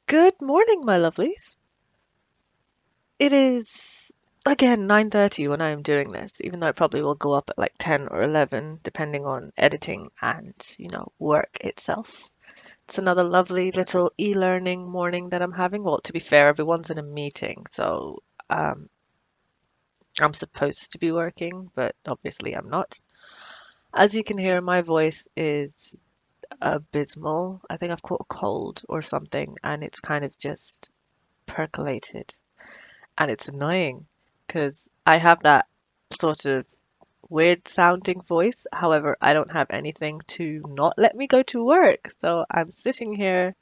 Good morning, my lovelies. It is again 9:30 when I am doing this, even though it probably will go up at like 10 or 11, depending on editing and, work itself. It's another lovely little e-learning morning that I'm having. Well, to be fair, everyone's in a meeting, so um, I'm supposed to be working, but obviously I'm not. As you can hear, my voice is abysmal. I think I've caught a cold or something, and it's kind of just percolated. And it's annoying because I have that sort of weird sounding voice. However, I don't have anything to not let me go to work. So I'm sitting here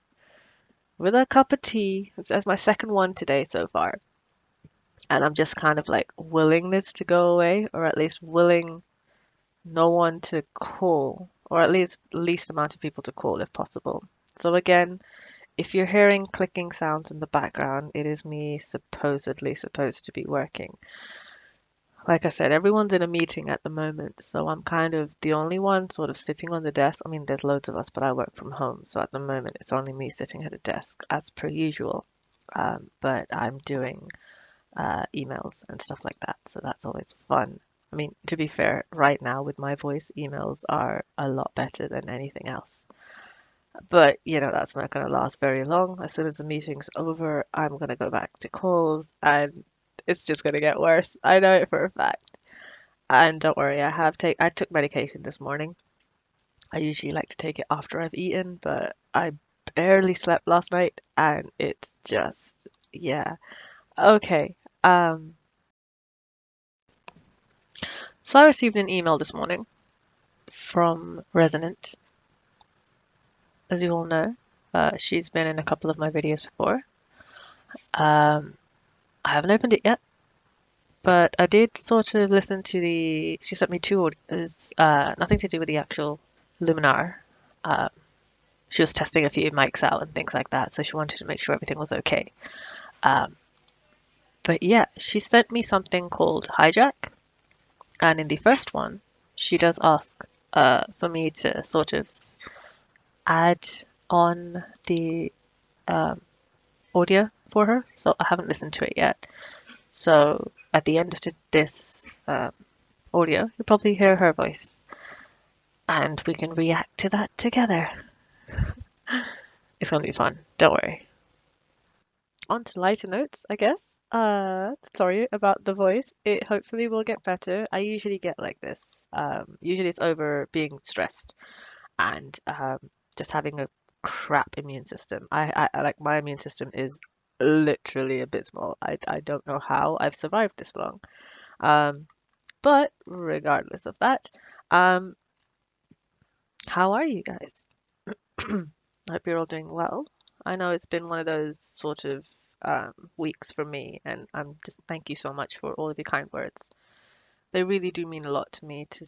with a cup of tea. That's my second one today so far. And I'm just kind of like willing this to go away, or at least willing no one to call, or at least least amount of people to call if possible. So again, if you're hearing clicking sounds in the background, it is me supposedly supposed to be working. Like I said, everyone's in a meeting at the moment, so I'm kind of the only one sort of sitting on the desk. I mean, there's loads of us, but I work from home, so at the moment it's only me sitting at a desk as per usual. But I'm doing emails and stuff like that, so that's always fun. I mean, to be fair, right now with my voice, emails are a lot better than anything else. But, that's not going to last very long. As soon as the meeting's over, I'm going to go back to calls and it's just going to get worse. I know it for a fact. And don't worry, I took medication this morning. I usually like to take it after I've eaten, but I barely slept last night and it's just yeah. Okay. Um so I received an email this morning from Resonant, as you all know. She's been in a couple of my videos before. Um I haven't opened it yet, but I did sort of listen to the she sent me two audios, nothing to do with the actual Luminar. Uh, she was testing a few mics out and things like that, so she wanted to make sure everything was okay. Um, but yeah, she sent me something called Hijack, and in the first one, she does ask for me to sort of add on the um, audio for her. So I haven't listened to it yet. So at the end of this audio, you'll probably hear her voice, and we can react to that together. It's gonna be fun. Don't worry. On to lighter notes, I guess. Sorry about the voice. It hopefully will get better. I usually get like this. Usually it's over being stressed and just having a crap immune system. I like my immune system is literally abysmal. I don't know how I've survived this long. Um, but regardless of that, um, how are you guys? I hope you're all doing well. I know it's been one of those sort of weeks for me, and I'm just thank you so much for all of your kind words. They really do mean a lot to me to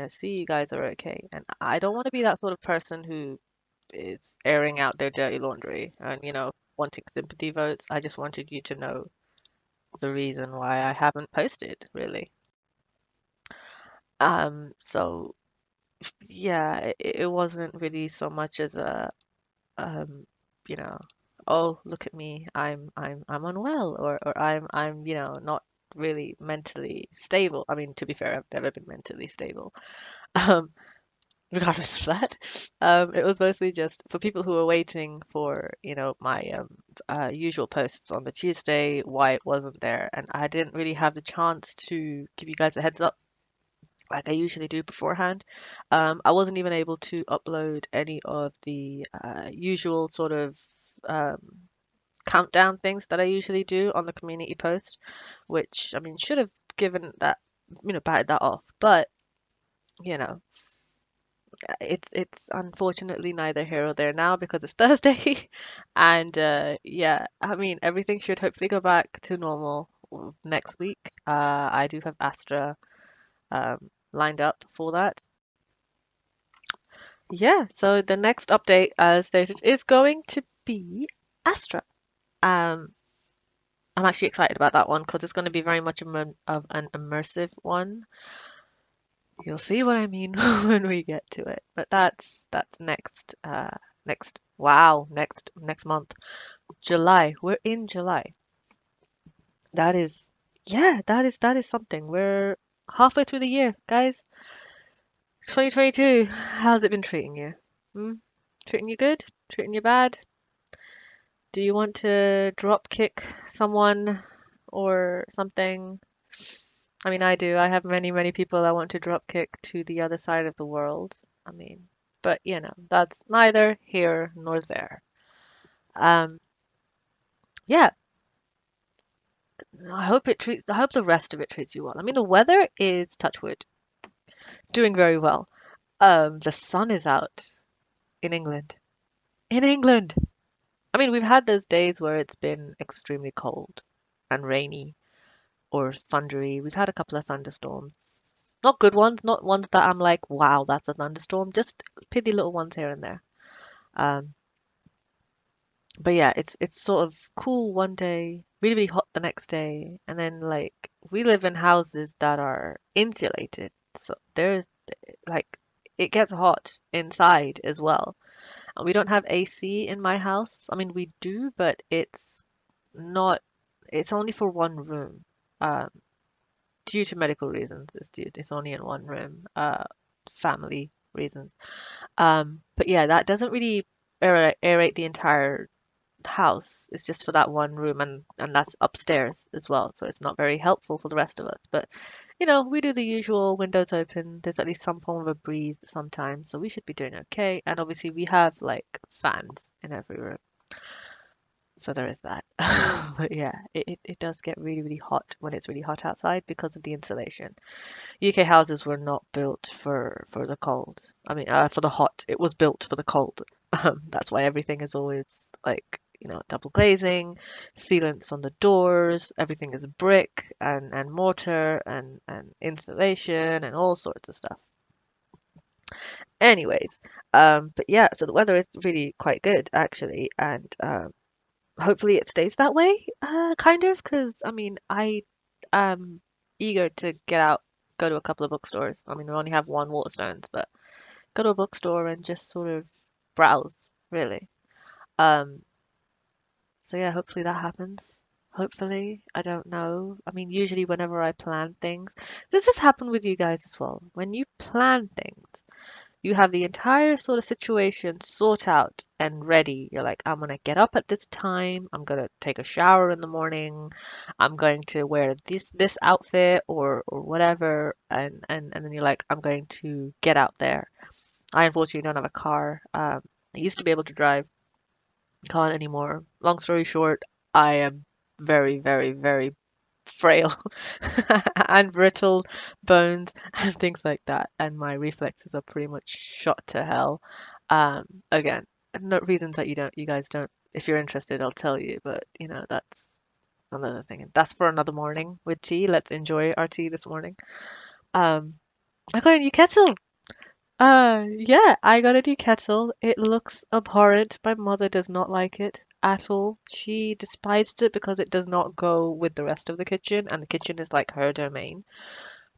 see you guys are okay. And I don't want to be that sort of person who is airing out their dirty laundry and wanting sympathy votes. I just wanted you to know the reason why I haven't posted really. So yeah, it wasn't really so much as a um, you know, oh, look at me, I'm unwell, or I'm not really mentally stable. I mean, to be fair, I've never been mentally stable. Um, regardless of that, it was mostly just for people who were waiting for, my usual posts on the Tuesday, why it wasn't there, and I didn't really have the chance to give you guys a heads up like I usually do beforehand. I wasn't even able to upload any of the usual sort of um, countdown things that I usually do on the community post, which I mean should have given that, batted that off. But you know, it's unfortunately neither here or there now because it's Thursday, and yeah, I mean everything should hopefully go back to normal next week. I do have Astra lined up for that. Yeah, so the next update, as stated, is going to be Astra. Um, I'm actually excited about that one because it's going to be very much of an immersive one. You'll see what I mean when we get to it. But that's next. Next month. July. We're in July. That is, yeah, that is something. We're halfway through the year, guys. 2022. How's it been treating you? Hmm? Treating you good? Treating you bad? Do you want to drop kick someone or something? I mean, I do. I have many, many people I want to drop kick to the other side of the world. I mean, but that's neither here nor there. Um, yeah, I hope the rest of it treats you well. I mean, the weather is touch wood, doing very well. The sun is out in England. In England. I mean, we've had those days where it's been extremely cold and rainy or thundery. We've had a couple of thunderstorms. Not good ones, not ones that I'm like, wow, that's a thunderstorm. Just pithy little ones here and there. Um, but yeah, it's sort of cool one day, really, really hot the next day, and then like we live in houses that are insulated, so there's like it gets hot inside as well. And we don't have AC in my house. I mean, we do, but not, it's only for one room. Um, Due to medical reasons, it's only in one room, family reasons. But yeah, that doesn't really aerate the entire house. It's just for that one room, and that's upstairs as well. So it's not very helpful for the rest of us. But we do the usual windows open. There's at least some form of a breeze sometimes, so we should be doing okay. And obviously we have like fans in every room. So there is that. But yeah, it does get really, really hot when it's really hot outside because of the insulation. UK houses were not built for the cold. I mean, for the hot. It was built for the cold. That's why everything is always like, double glazing, sealants on the doors, everything is brick and mortar and insulation and all sorts of stuff. Anyways, but yeah, so the weather is really quite good actually, and hopefully it stays that way, kind of, because I mean, I am eager to get out, go to a couple of bookstores. I mean, we only have one Waterstones, but go to a bookstore and just sort of browse, really. Um, so yeah, hopefully that happens. Hopefully, I don't know. I mean, usually whenever I plan things, this has happened with you guys as well. When you plan things, you have the entire sort of situation sort out and ready. You're like, I'm gonna get up at this time. I'm gonna take a shower in the morning. I'm going to wear this outfit or whatever. And then you're like, I'm going to get out there. I unfortunately don't have a car. I used to be able to drive. Can't anymore. Long story short, I am very, very, very frail and brittle bones and things like that. And my reflexes are pretty much shot to hell. Again, no reasons that you guys don't. If you're interested, I'll tell you. But that's another thing. That's for another morning with tea. Let's enjoy our tea this morning. Um, I got a new kettle. Yeah, I got a new kettle. It looks abhorrent. My mother does not like it at all. She despises it because it does not go with the rest of the kitchen, and the kitchen is like her domain.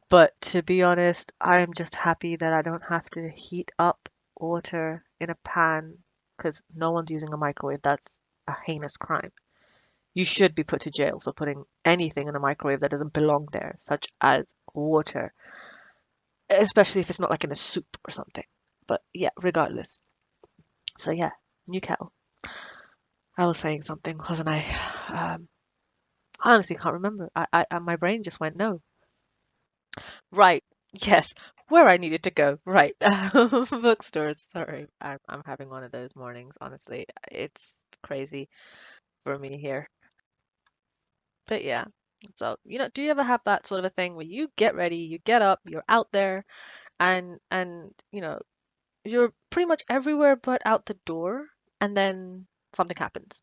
But to be honest, I am just happy that I don't have to heat up water in a pan because no one's using a microwave. That's a heinous crime. You should be put to jail for putting anything in a microwave that doesn't belong there, such as water, especially if it's not like in a soup or something. But yeah, regardless. So yeah, new kettle. I was saying something, wasn't I? I honestly can't remember. My brain just went no. Right. Yes. Where I needed to go. Right. Bookstores. Sorry. I'm having one of those mornings, honestly. It's crazy for me here. But yeah. So, do you ever have that sort of a thing where you get ready, you get up, you're out there, and you're pretty much everywhere but out the door, and then something happens.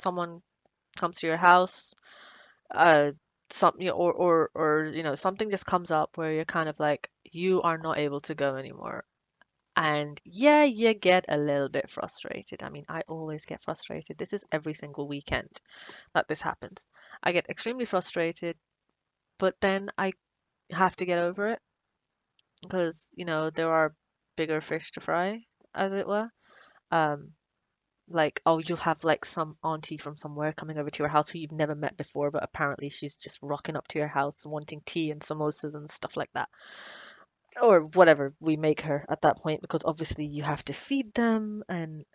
Someone comes to your house, uh, or something just comes up where you're kind of like you are not able to go anymore. And yeah, you get a little bit frustrated. I mean, I always get frustrated. This is every single weekend that this happens. I get extremely frustrated, but then I have to get over it because there are bigger fish to fry, as it were. Like, oh, you'll have like some auntie from somewhere coming over to your house who you've never met before, but apparently she's just rocking up to your house wanting tea and samosas and stuff like that. Or whatever we make her at that point, because obviously you have to feed them and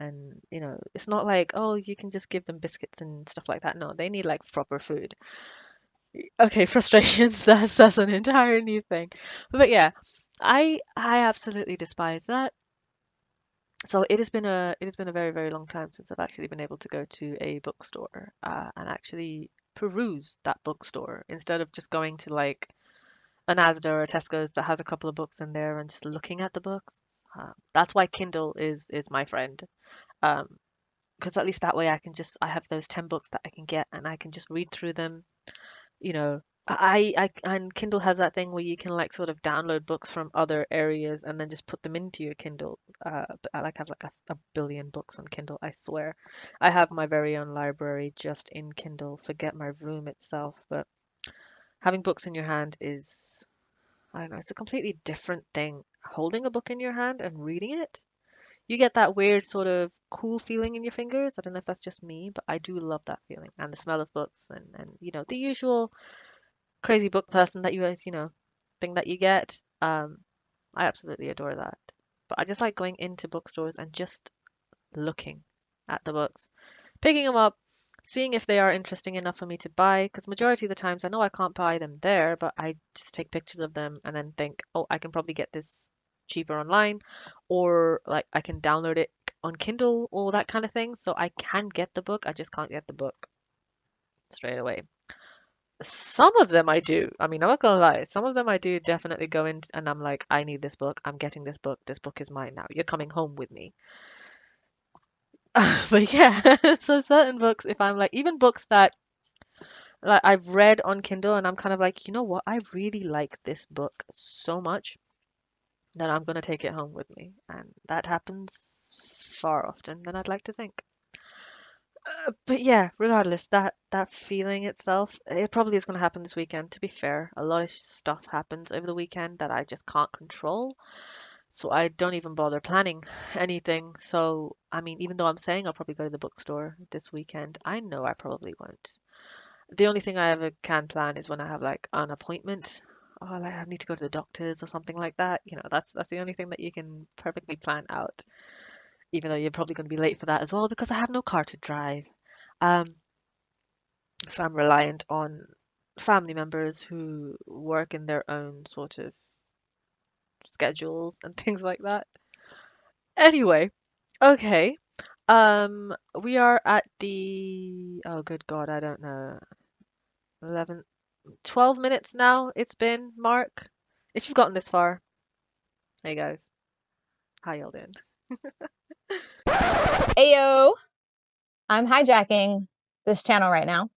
it's not like, oh, you can just give them biscuits and stuff like that. No, they need like proper food. Okay, frustrations, that's an entire new thing. But yeah, I absolutely despise that. So it has been a very, very long time since I've actually been able to go to a bookstore and actually peruse that bookstore instead of just going to like an Asda or a Tesco's that has a couple of books in there and just looking at the books. That's why Kindle is my friend. Um, because at least that way I have those 10 books that I can get and I can just read through them. You know, and Kindle has that thing where you can like sort of download books from other areas and then just put them into your Kindle. But I like have like a billion books on Kindle, I swear. I have my very own library just in Kindle. Forget my room itself, but having books in your hand is, I don't know, it's a completely different thing. Holding a book in your hand and reading it, you get that weird sort of cool feeling in your fingers. I don't know if that's just me, but I do love that feeling and the smell of books and the usual crazy book person that thing that you get. I absolutely adore that. But I just like going into bookstores and just looking at the books, picking them up, seeing if they are interesting enough for me to buy. Because majority of the times I know I can't buy them there, but I just take pictures of them and then think, oh, I can probably get this cheaper online, or like I can download it on Kindle or that kind of thing. So I can get the book, I just can't get the book straight away. Some of them I do. I mean, I'm not gonna lie. Some of them I do definitely go in and I'm like, I need this book. I'm getting this book. This book is mine now. You're coming home with me. But yeah, so certain books, if I'm like, even books that like I've read on Kindle and I'm kind of like, you know what? I really like this book so much that I'm gonna take it home with me. And that happens far often than I'd like to think. But yeah, regardless, that feeling itself, it probably is going to happen this weekend. To be fair, a lot of stuff happens over the weekend that I just can't control, so I don't even bother planning anything. So, I mean, even though I'm saying I'll probably go to the bookstore this weekend, I know I probably won't. The only thing I ever can plan is when I have like an appointment. Oh, like I need to go to the doctor's or something like that. That's the only thing that you can perfectly plan out, even though you're probably going to be late for that as well because I have no car to drive. Um, So I'm reliant on family members who work in their own sort of schedules and things like that. Anyway, okay. We are at the, oh good God, I don't know, 11, 12 minutes now it's been, Mark. If you've gotten this far, hey guys, how y'all doing? Ayo, I'm hijacking this channel right now.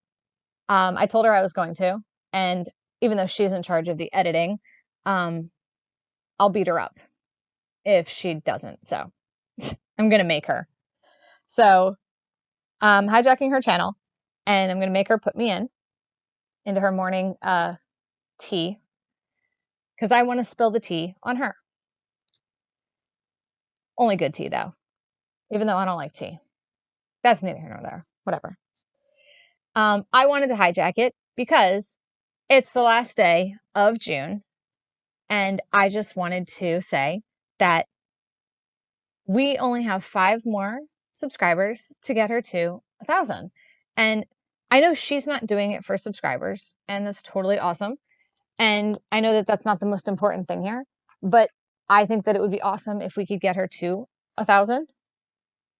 I told her I was going to, and even though she's in charge of the editing, um, I'll beat her up if she doesn't. So I'm gonna make her. So hijacking her channel, and I'm gonna make her put me into her morning tea because I want to spill the tea on her. Only good tea though, even though I don't like tea. That's neither here nor there. Whatever. I wanted to hijack it because it's the last day of June. And I just wanted to say that we only have 5 more subscribers to get her to 1,000. And I know she's not doing it for subscribers, and that's totally awesome. And I know that that's not the most important thing here, but I think that it would be awesome if we could get her to 1,000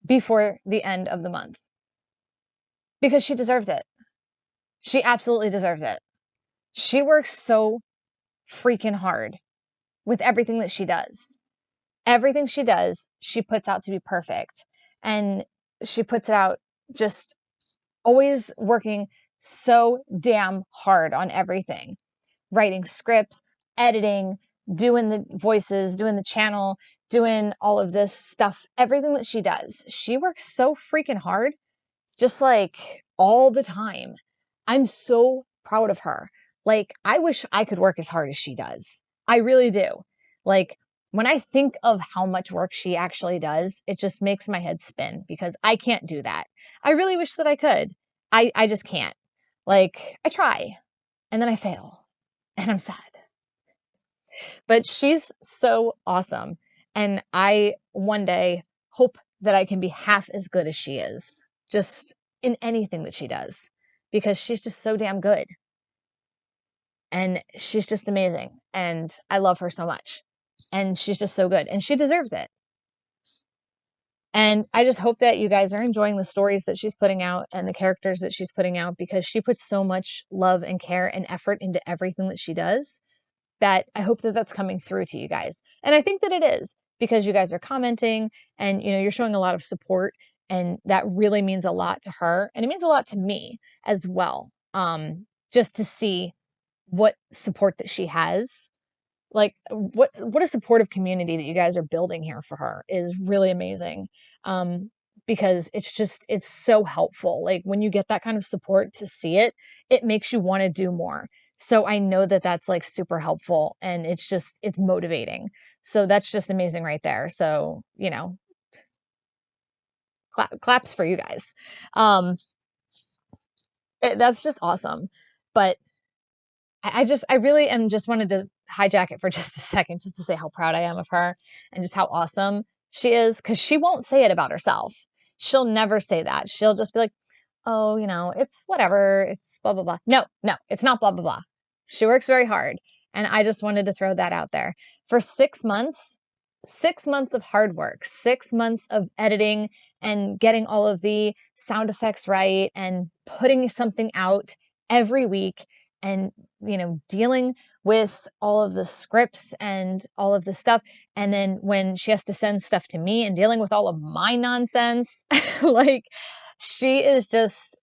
before the end of the month because she deserves it. She absolutely deserves it. She works so freaking hard with everything that she does. Everything she does, she puts out to be perfect. And she puts it out just always working so damn hard on everything. Writing scripts, editing, doing the voices, doing the channel, doing all of this stuff, everything that she does. She works so freaking hard, just like all the time. I'm so proud of her. Like, I wish I could work as hard as she does. I really do. Like, when I think of how much work she actually does, it just makes my head spin because I can't do that. I really wish that I could. I just can't. Like, I try and then I fail and I'm sad. But she's so awesome. And I one day hope that I can be half as good as she is, just in anything that she does, because she's just so damn good. And she's just amazing. And I love her so much. And she's just so good. And she deserves it. And I just hope that you guys are enjoying the stories that she's putting out and the characters that she's putting out, because she puts so much love and care and effort into everything that she does, that I hope that that's coming through to you guys. And I think that it is, because you guys are commenting and, you're showing a lot of support, and that really means a lot to her. And it means a lot to me as well. Just to see what support that she has, like what a supportive community that you guys are building here for her is really amazing. Because it's so helpful. Like, when you get that kind of support, to see it, it makes you want to do more. So I know that that's like super helpful, and it's motivating. So that's just amazing right there. So, claps for you guys. um that's just awesome. But I really am just wanted to hijack it for just a second, just to say how proud I am of her and just how awesome she is, because she won't say it about herself. She'll never say that. She'll just be like, oh, it's whatever. It's blah, blah, blah. No, no, it's not blah, blah, blah. She works very hard. And I just wanted to throw that out there. For 6 months, 6 months of hard work, 6 months of editing and getting all of the sound effects right and putting something out every week, and dealing with all of the scripts and all of the stuff, and then when she has to send stuff to me and dealing with all of my nonsense, like, she is just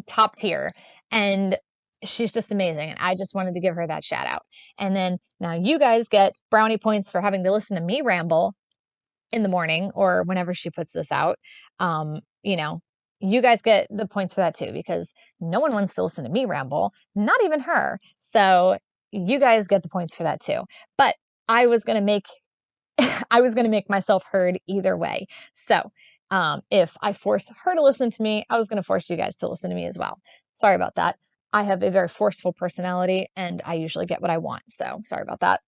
top tier, and she's just amazing, and I just wanted to give her that shout out. And then now you guys get brownie points for having to listen to me ramble in the morning or whenever she puts this out. um you know you guys get the points for that too, because no one wants to listen to me ramble, not even her. So you guys get the points for that too. But I was going to make I was going to make myself heard either way. So if I force her to listen to me, I was going to force you guys to listen to me as well. Sorry about that. I have a very forceful personality, and I usually get what I want, so sorry about that.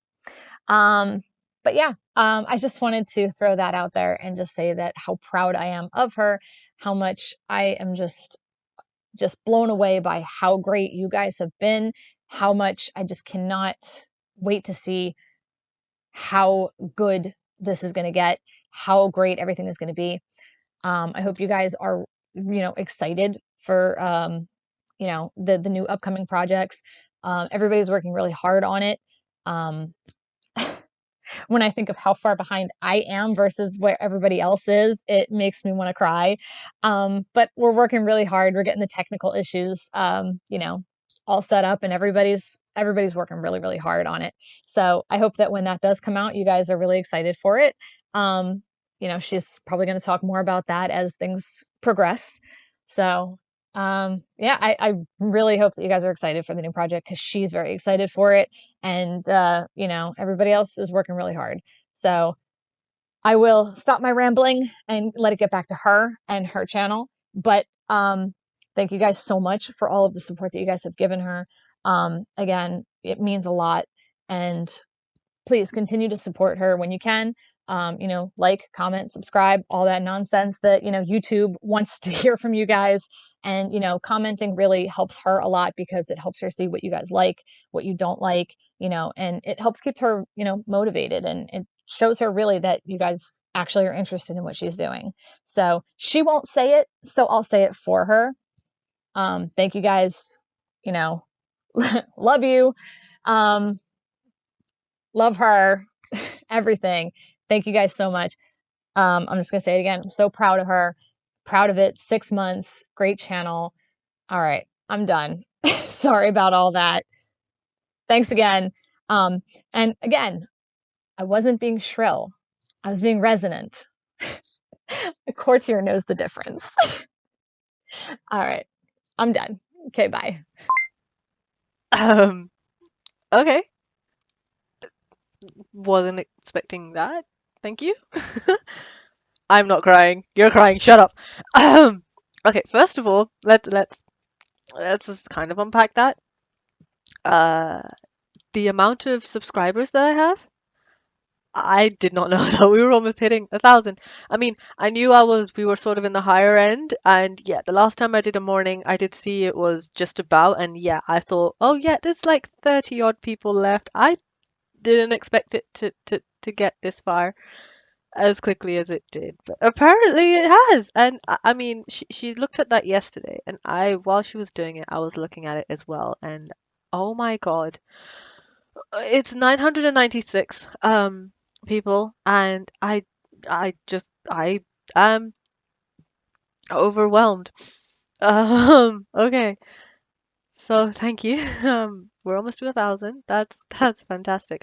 um but yeah, I just wanted to throw that out there and just say that how proud I am of her, how much I am just blown away by how great you guys have been, how much I just cannot wait to see how good this is going to get, how great everything is going to be. I hope you guys are, excited for, the new upcoming projects. Everybody's working really hard on it. Um, when I think of how far behind I am versus where everybody else is, it makes me want to cry. But we're working really hard. We're getting the technical issues, all set up, and everybody's working really, really hard on it. So I hope that when that does come out, you guys are really excited for it. She's probably going to talk more about that as things progress. So yeah, I really hope that you guys are excited for the new project, because she's very excited for it, and everybody else is working really hard. So I will stop my rambling and let it get back to her and her channel. But thank you guys so much for all of the support that you guys have given her. Again, it means a lot, and please continue to support her when you can. Like, comment, subscribe, all that nonsense that, YouTube wants to hear from you guys. And, commenting really helps her a lot, because it helps her see what you guys like, what you don't like, and it helps keep her, motivated. And it shows her really that you guys actually are interested in what she's doing. So she won't say it, so I'll say it for her. Thank you guys. Love you. Um, love her. Everything. Thank you guys so much. I'm just going to say it again. I'm so proud of her. Proud of it. 6 months. Great channel. All right. I'm done. Sorry about all that. Thanks again. And again, I wasn't being shrill. I was being resonant. The courtier knows the difference. All right. I'm done. Okay. Bye. Okay. wasn't expecting that. Thank you. I'm not crying. You're crying. Shut up. Um, okay, first of all, let's just kind of unpack that. Uh, the amount of subscribers that I have, I did not know that we were almost hitting 1,000. I mean, I knew we were sort of in the higher end, and yeah, the last time I did a morning, I did see it was just about, and yeah, I thought, oh yeah, there's like 30 odd people left. I didn't expect it to get this far as quickly as it did, but apparently it has. And I mean, she looked at that yesterday, and while she was doing it, I was looking at it as well, and oh my God, it's 996 people, and I am overwhelmed. Okay, so thank you. We're almost to 1,000. That's fantastic.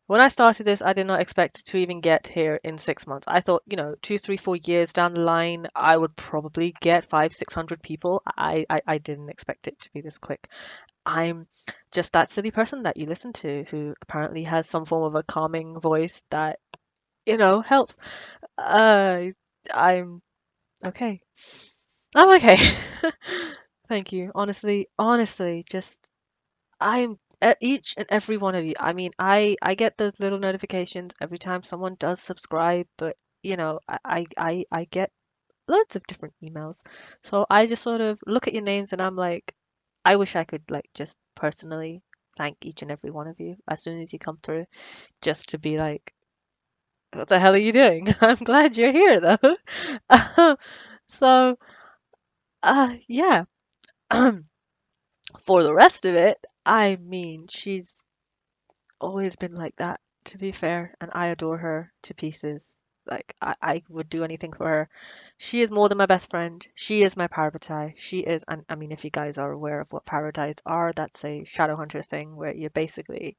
When I started this, I did not expect to even get here in 6 months. I thought, 2, 3, 4 years down the line, I would probably get 600 people. I didn't expect it to be this quick. I'm just that silly person that you listen to who apparently has some form of a calming voice that, helps. Uh, I'm okay. I'm okay. Thank you. Honestly, just each and every one of you. I mean, I get those little notifications every time someone does subscribe, but I get loads of different emails. So I just sort of look at your names and I'm like, I wish I could like just personally thank each and every one of you as soon as you come through, just to be like, what the hell are you doing? I'm glad you're here though. So, yeah. For the rest of it, I mean, she's always been like that, to be fair, and I adore her to pieces. Like, I would do anything for her. She is more than my best friend. She is my parvati. She is, and I mean, if you guys are aware of what parvatis are, that's a Shadowhunter thing where you're basically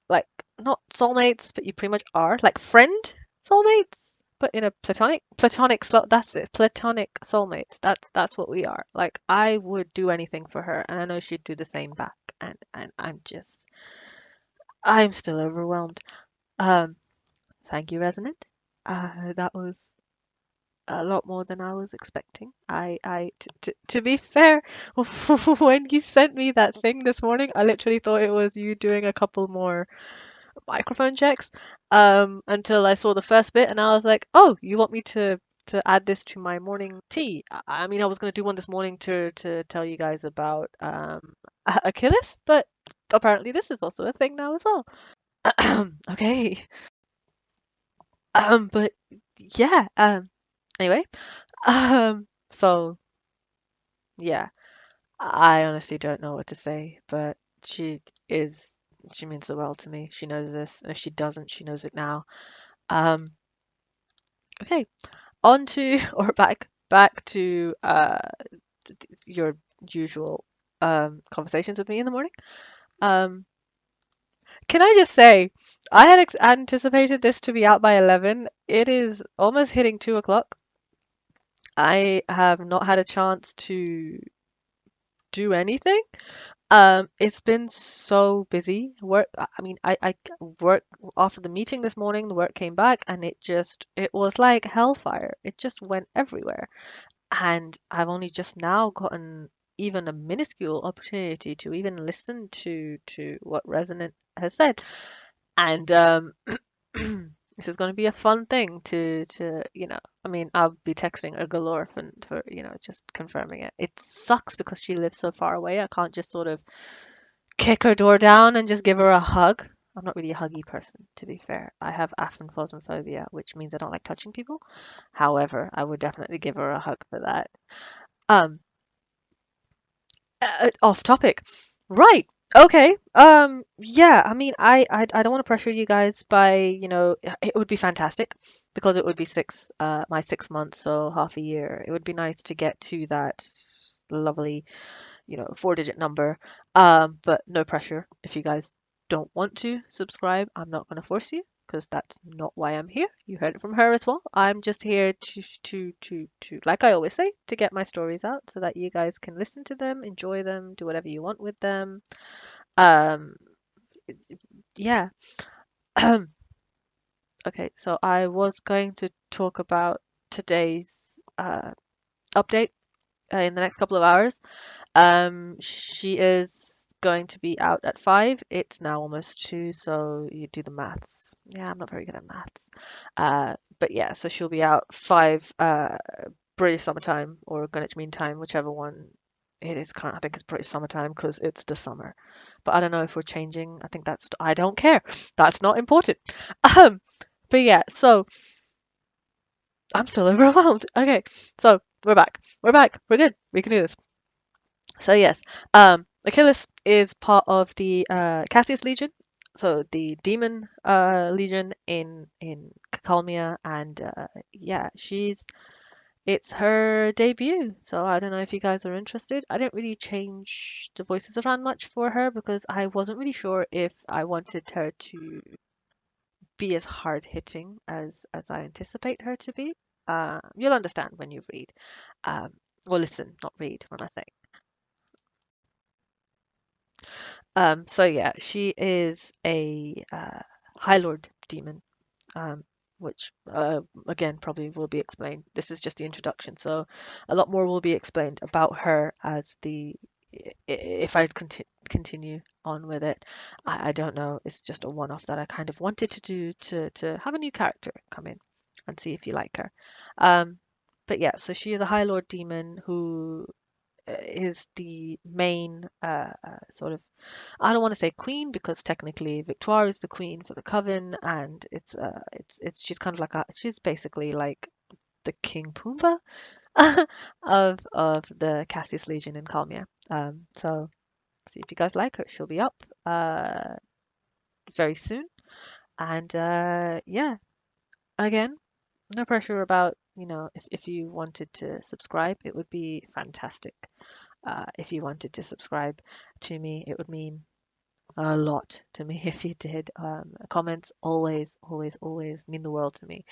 like not soulmates, but you pretty much are like friend soulmates, but in a that's it, platonic soulmates. That's what we are. Like I would do anything for her, and I know she'd do the same back. And I'm still overwhelmed. Um, Thank you, Resonant. That was a lot more than I was expecting. To be fair, when you sent me that thing this morning, I literally thought it was you doing a couple more microphone checks, until I saw the first bit, and I was like, oh, you want me to add this to my morning tea? I mean, I was going to do one this morning to tell you guys about Achilles, but apparently this is also a thing now as well. Okay. But yeah, anyway, so yeah, I honestly don't know what to say, but is, she means the world to me. She knows this, and if she doesn't, she knows it now. Um, okay, on to, or back to, your usual, conversations with me in the morning. Um, can I just say, I had anticipated this to be out by 11. It is almost hitting 2 o'clock. I have not had a chance to do anything. It's been so busy. Work, I mean, I work after the meeting this morning, the work came back and it was like hellfire. It just went everywhere. And I've only just now gotten even a minuscule opportunity to even listen to what Resonant has said. And this is going to be a fun thing I mean, I'll be texting her galore for just confirming it. It sucks because she lives so far away. I can't just sort of kick her door down and just give her a hug. I'm not really a huggy person, to be fair. I have aphanphosmophobia, which means I don't like touching people. However, I would definitely give her a hug for that. Um, Off topic. Right. Okay. Yeah, I mean, I don't want to pressure you guys by, it would be fantastic because it would be my 6 months, so half a year. It would be nice to get to that lovely, 4-digit number. But no pressure. If you guys don't want to subscribe, I'm not going to force you because that's not why I'm here. You heard it from her as well. I'm just here like I always say, to get my stories out so that you guys can listen to them, enjoy them, do whatever you want with them. Um, Yeah. Okay, so I was going to talk about today's update in the next couple of hours. She is going to be out at 5. It's now almost 2, so you do the maths. Yeah, I'm not very good at maths. But yeah, so she'll be out 5 British summertime or Greenwich Mean Time, whichever one it is. I think it's British summertime because it's the summer. But I don't know if we're changing. I think that's, I don't care. That's not important. Um, but yeah, so I'm still overwhelmed. Okay, so we're back. We're back. We're good. We can do this. So yes, Achilles is part of the Cassius Legion, so the demon legion in Calmia, and yeah, she's it's her debut. So I don't know if you guys are interested. I didn't really change the voices around much for her because I wasn't really sure if I wanted her to be as hard hitting as I anticipate her to be. You'll understand when you read, um, or listen, not read when I say. So yeah, she is a High Lord demon, um, which again probably will be explained. This is just the introduction, so a lot more will be explained about her as if I continue on with it. I don't know. It's just a one-off that I kind of wanted to do to have a new character come in and see if you like her. Um, but yeah, so she is a High Lord demon who is the main sort of, I don't want to say queen because technically Victoire is the queen for the coven, and it's she's kind of like she's basically like the King Pumbaa of the Cassius Legion in Calmia. So see if you guys like her. She'll be up very soon, and yeah, again, no pressure about, if you wanted to subscribe, it would be fantastic. If you wanted to subscribe to me, it would mean a lot to me if you did. Comments always, always, always mean the world to me.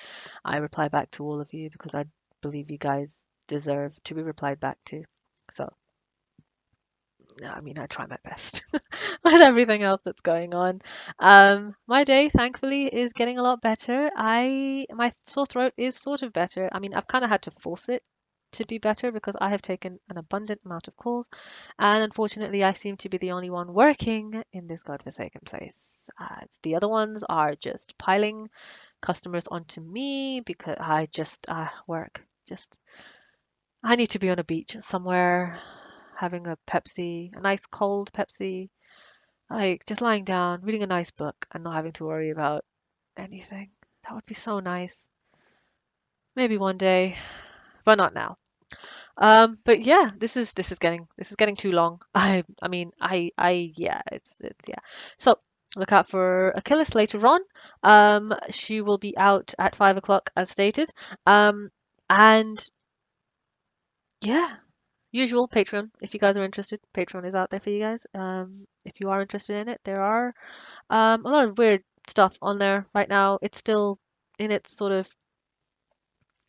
I reply back to all of you because I believe you guys deserve to be replied back to. So, I mean, I try my best with everything else that's going on. My day, thankfully, is getting a lot better. My sore throat is sort of better. I mean, I've kind of had to force it to be better because I have taken an abundant amount of calls, and unfortunately, I seem to be the only one working in this godforsaken place. The other ones are just piling customers onto me because I just work. Just I need to be on a beach somewhere, having a Pepsi, a nice cold Pepsi, like just lying down, reading a nice book, and not having to worry about anything. That would be so nice. Maybe one day, but not now. But yeah, this is getting too long. I mean, yeah, it's yeah. So look out for Achilles later on. She will be out at 5 o'clock as stated. And yeah, usual Patreon. If you guys are interested, Patreon is out there for you guys. If you are interested in it, there are a lot of weird stuff on there right now. It's still in its sort of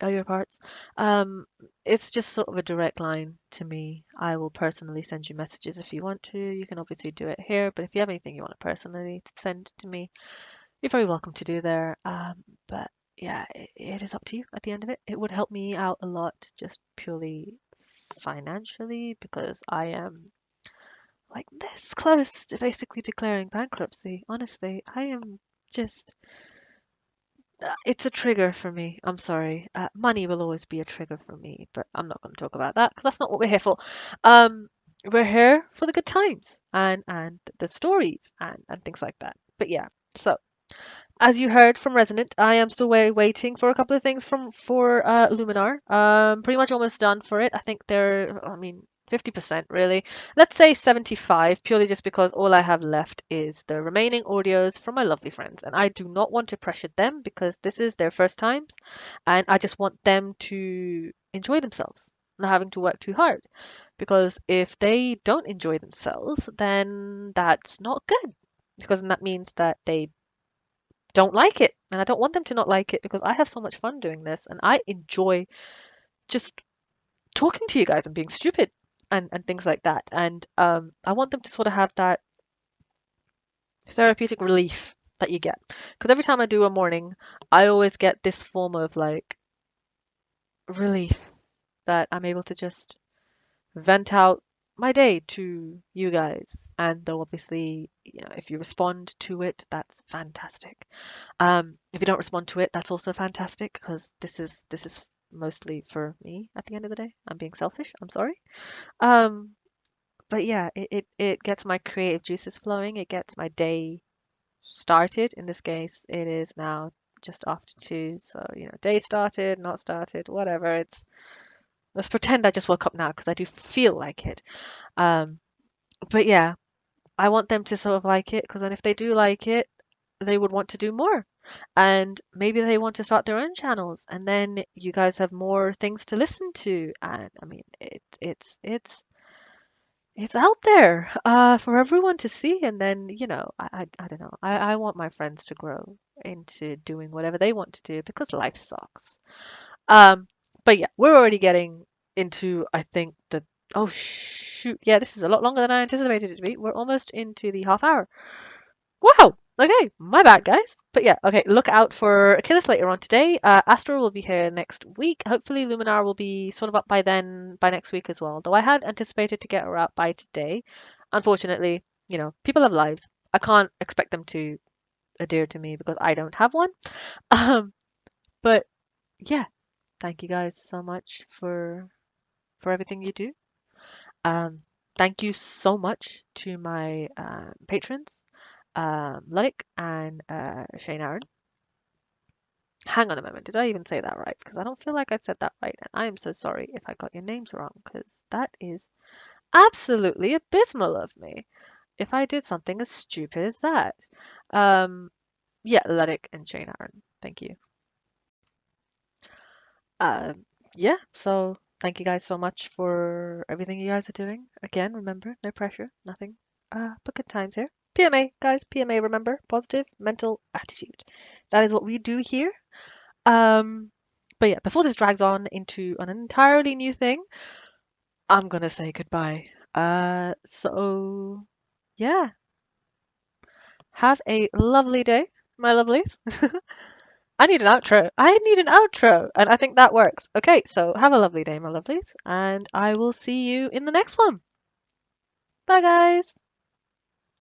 earlier parts. Um, it's just sort of a direct line to me. I will personally send you messages if you want to. You can obviously do it here, but if you have anything you want to personally send to me, you're very welcome to do there. But yeah, it is up to you at the end of it. It would help me out a lot just purely financially because I am like this close to basically declaring bankruptcy. Honestly, I am just it's a trigger for me. I'm sorry. Money will always be a trigger for me, but I'm not going to talk about that because that's not what we're here for. Um, we're here for the good times and the stories and things like that. But yeah, so as you heard from Resonant, I am still waiting for a couple of things for Luminar. Pretty much almost done for it. I think I mean, 50% really. Let's say 75, purely just because all I have left is the remaining audios from my lovely friends, and I do not want to pressure them because this is their first times, and I just want them to enjoy themselves, not having to work too hard. Because if they don't enjoy themselves, then that's not good because that means that they don't like it. And I don't want them to not like it because I have so much fun doing this and I enjoy just talking to you guys and being stupid and things like that. And I want them to sort of have that therapeutic relief that you get. Because every time I do a morning, I always get this form of like relief that I'm able to just vent out my day to you guys. And though obviously, if you respond to it, that's fantastic. If you don't respond to it, that's also fantastic because this is mostly for me at the end of the day. I'm being selfish. I'm sorry. Um, but yeah, it gets my creative juices flowing. It gets my day started. In this case, it is now just after 2. So, day started, not started, whatever. Let's pretend I just woke up now because I do feel like it. Um, but yeah, I want them to sort of like it because then if they do like it, they would want to do more. And maybe they want to start their own channels, and then you guys have more things to listen to. And I mean, it's out there for everyone to see. And then, I don't know. I want my friends to grow into doing whatever they want to do because life sucks. Um, but yeah, we're already getting into, I think, oh shoot, yeah, this is a lot longer than I anticipated it to be. We're almost into the half hour. Wow. Okay, my bad, guys. But yeah, okay, look out for Achilles later on today. Astra will be here next week. Hopefully, Luminar will be sort of up by then, by next week as well. Though I had anticipated to get her out by today. Unfortunately, people have lives. I can't expect them to adhere to me because I don't have one. Um, but yeah, thank you guys so much for everything you do. Um, Thank you so much to my patrons, Luddick and Shane Aaron. Hang on a moment, did I even say that right? Because I don't feel like I said that right, and I am so sorry if I got your names wrong, because that is absolutely abysmal of me if I did something as stupid as that. Um, yeah, Luddick and Shane Aaron, thank you. Yeah, so thank you guys so much for everything you guys are doing. Again, remember, no pressure, nothing. But good times here. PMA, guys, PMA, remember, positive mental attitude. That is what we do here. Um, but yeah, before this drags on into an entirely new thing, I'm gonna say goodbye. So yeah, have a lovely day, my lovelies. I need an outro. I need an outro, and I think that works. Okay, so have a lovely day, my lovelies, and I will see you in the next one. Bye, guys.